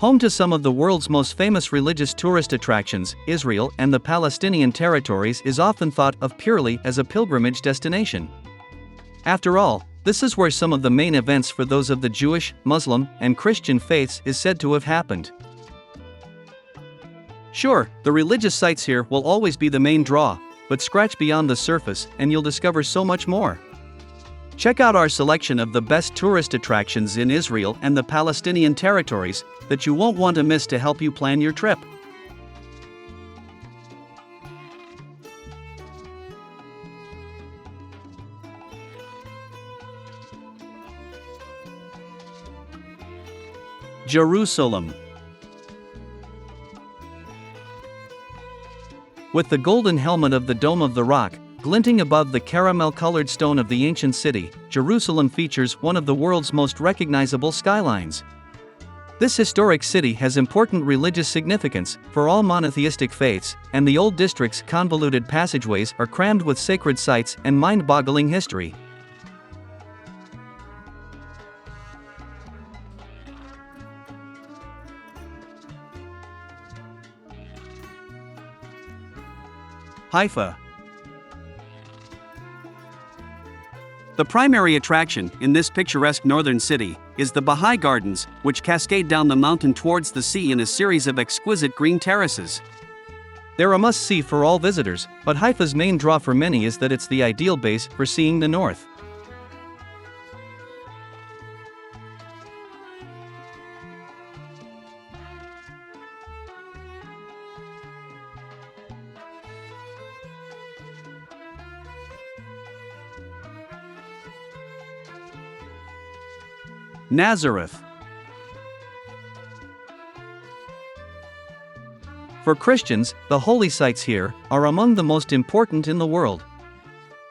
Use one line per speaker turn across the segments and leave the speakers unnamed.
Home to some of the world's most famous religious tourist attractions, Israel and the Palestinian territories is often thought of purely as a pilgrimage destination. After all, this is where some of the main events for those of the Jewish, Muslim, and Christian faiths is said to have happened. Sure, the religious sites here will always be the main draw, but scratch beyond the surface and you'll discover so much more. Check out our selection of the best tourist attractions in Israel and the Palestinian territories that you won't want to miss to help you plan your trip. Jerusalem. With the golden helmet of the Dome of the Rock glinting above the caramel-colored stone of the ancient city, Jerusalem features one of the world's most recognizable skylines. This historic city has important religious significance for all monotheistic faiths, and the old district's convoluted passageways are crammed with sacred sites and mind-boggling history. Haifa. The primary attraction in this picturesque northern city is the Bahá Gardens, which cascade down the mountain towards the sea in a series of exquisite green terraces. They're a must-see for all visitors, but Haifa's main draw for many is that it's the ideal base for seeing the north. Nazareth. For Christians, the holy sites here are among the most important in the world.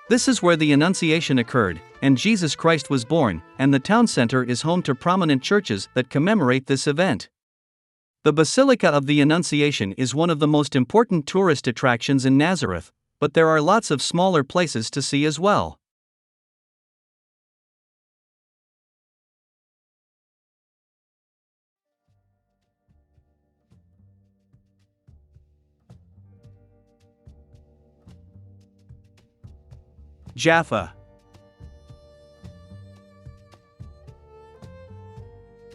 This is where the Annunciation occurred, and Jesus Christ was born, and the town center is home to prominent churches that commemorate this event. The Basilica of the Annunciation is one of the most important tourist attractions in Nazareth, but there are lots of smaller places to see as well. Jaffa.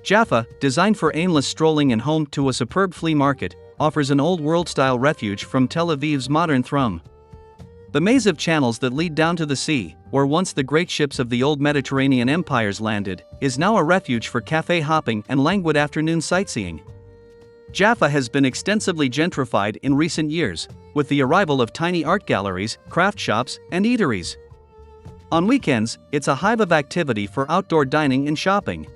Jaffa, designed for aimless strolling and home to a superb flea market, offers an old-world-style refuge from Tel Aviv's modern thrum. The maze of channels that lead down to the sea, where once the great ships of the old Mediterranean empires landed, is now a refuge for cafe hopping and languid afternoon sightseeing. Jaffa has been extensively gentrified in recent years, with the arrival of tiny art galleries, craft shops, and eateries. On weekends, it's a hive of activity for outdoor dining and shopping.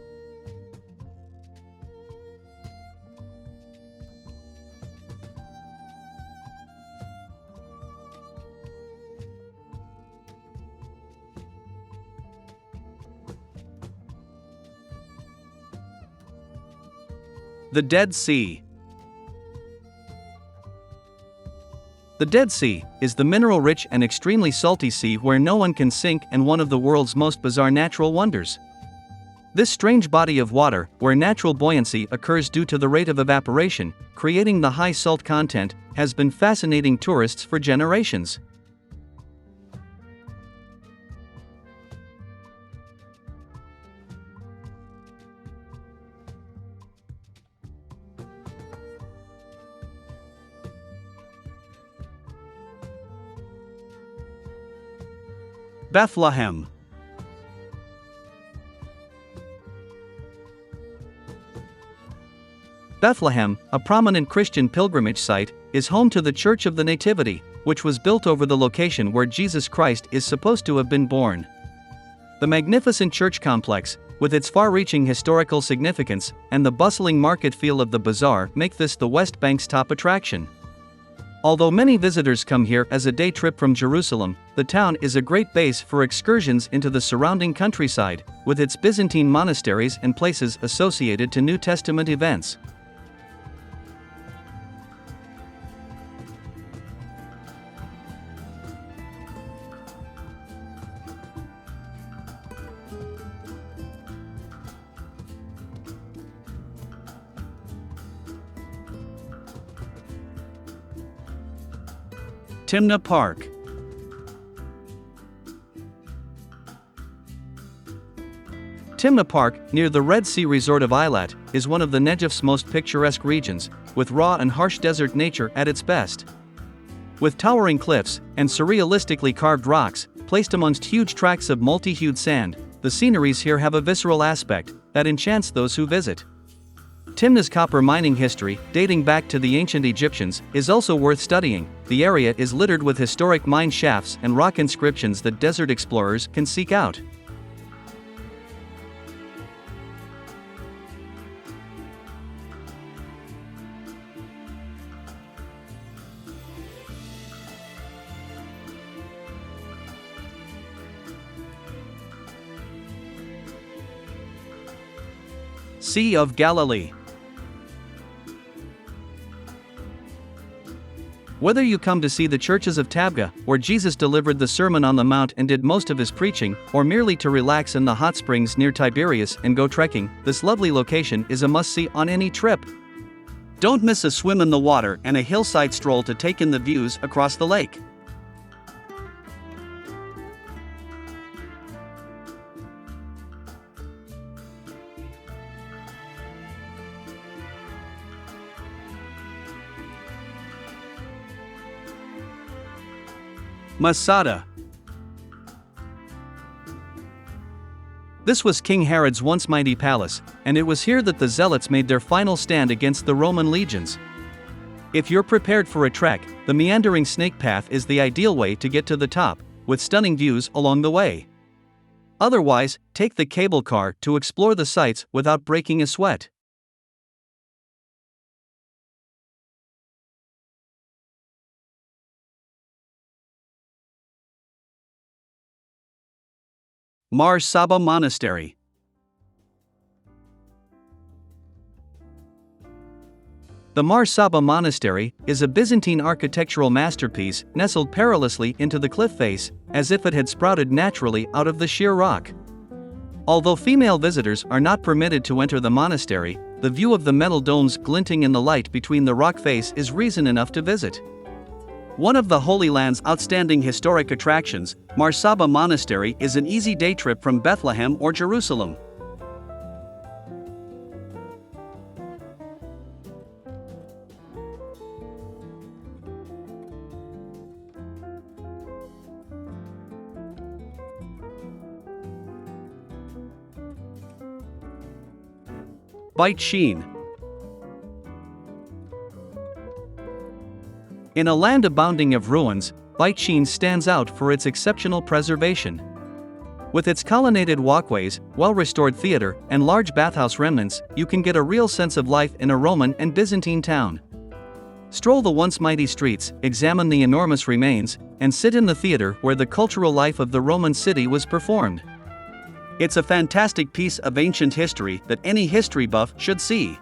The Dead Sea. The Dead Sea is the mineral-rich and extremely salty sea where no one can sink and one of the world's most bizarre natural wonders. This strange body of water, where natural buoyancy occurs due to the rate of evaporation, creating the high salt content, has been fascinating tourists for generations. Bethlehem. Bethlehem, a prominent Christian pilgrimage site, is home to the Church of the Nativity, which was built over the location where Jesus Christ is supposed to have been born. The magnificent church complex, with its far-reaching historical significance, and the bustling market feel of the bazaar make this the West Bank's top attraction. Although many visitors come here as a day trip from Jerusalem, the town is a great base for excursions into the surrounding countryside, with its Byzantine monasteries and places associated to New Testament events. Timna Park. Timna Park, near the Red Sea resort of Eilat, is one of the Negev's most picturesque regions, with raw and harsh desert nature at its best. With towering cliffs and surrealistically carved rocks, placed amongst huge tracts of multi-hued sand, the sceneries here have a visceral aspect that enchants those who visit. Timna's copper mining history, dating back to the ancient Egyptians, is also worth studying. The area is littered with historic mine shafts and rock inscriptions that desert explorers can seek out. Sea of Galilee. Whether you come to see the churches of Tabgha, where Jesus delivered the Sermon on the Mount and did most of his preaching, or merely to relax in the hot springs near Tiberias and go trekking, this lovely location is a must-see on any trip. Don't miss a swim in the water and a hillside stroll to take in the views across the lake. Masada. This was King Herod's once mighty palace, and it was here that the Zealots made their final stand against the Roman legions. If you're prepared for a trek, the meandering snake path is the ideal way to get to the top, with stunning views along the way. Otherwise, take the cable car to explore the sights without breaking a sweat. Mar Saba Monastery. The Mar Saba Monastery is a Byzantine architectural masterpiece nestled perilously into the cliff face, as if it had sprouted naturally out of the sheer rock. Although female visitors are not permitted to enter the monastery, the view of the metal domes glinting in the light between the rock face is reason enough to visit. One of the Holy Land's outstanding historic attractions, Mar Saba Monastery is an easy day trip from Bethlehem or Jerusalem. Beit Shean. In a land abounding of ruins, Beit Shean stands out for its exceptional preservation. With its colonnaded walkways, well-restored theater, and large bathhouse remnants, you can get a real sense of life in a Roman and Byzantine town. Stroll the once mighty streets, examine the enormous remains, and sit in the theater where the cultural life of the Roman city was performed. It's a fantastic piece of ancient history that any history buff should see.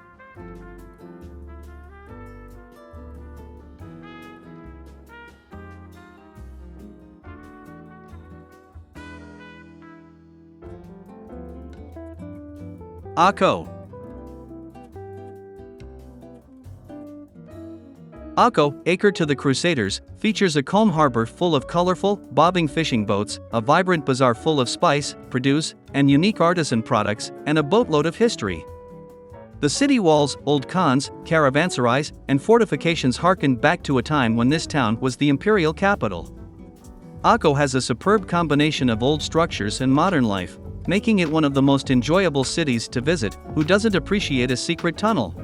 Akkon. Akkon, acre to the Crusaders, features a calm harbor full of colorful, bobbing fishing boats, a vibrant bazaar full of spice, produce, and unique artisan products, and a boatload of history. The city walls, old khans, caravanserais, and fortifications harken back to a time when this town was the imperial capital. Akkon has a superb combination of old structures and modern life, making it one of the most enjoyable cities to visit. Who doesn't appreciate a secret tunnel?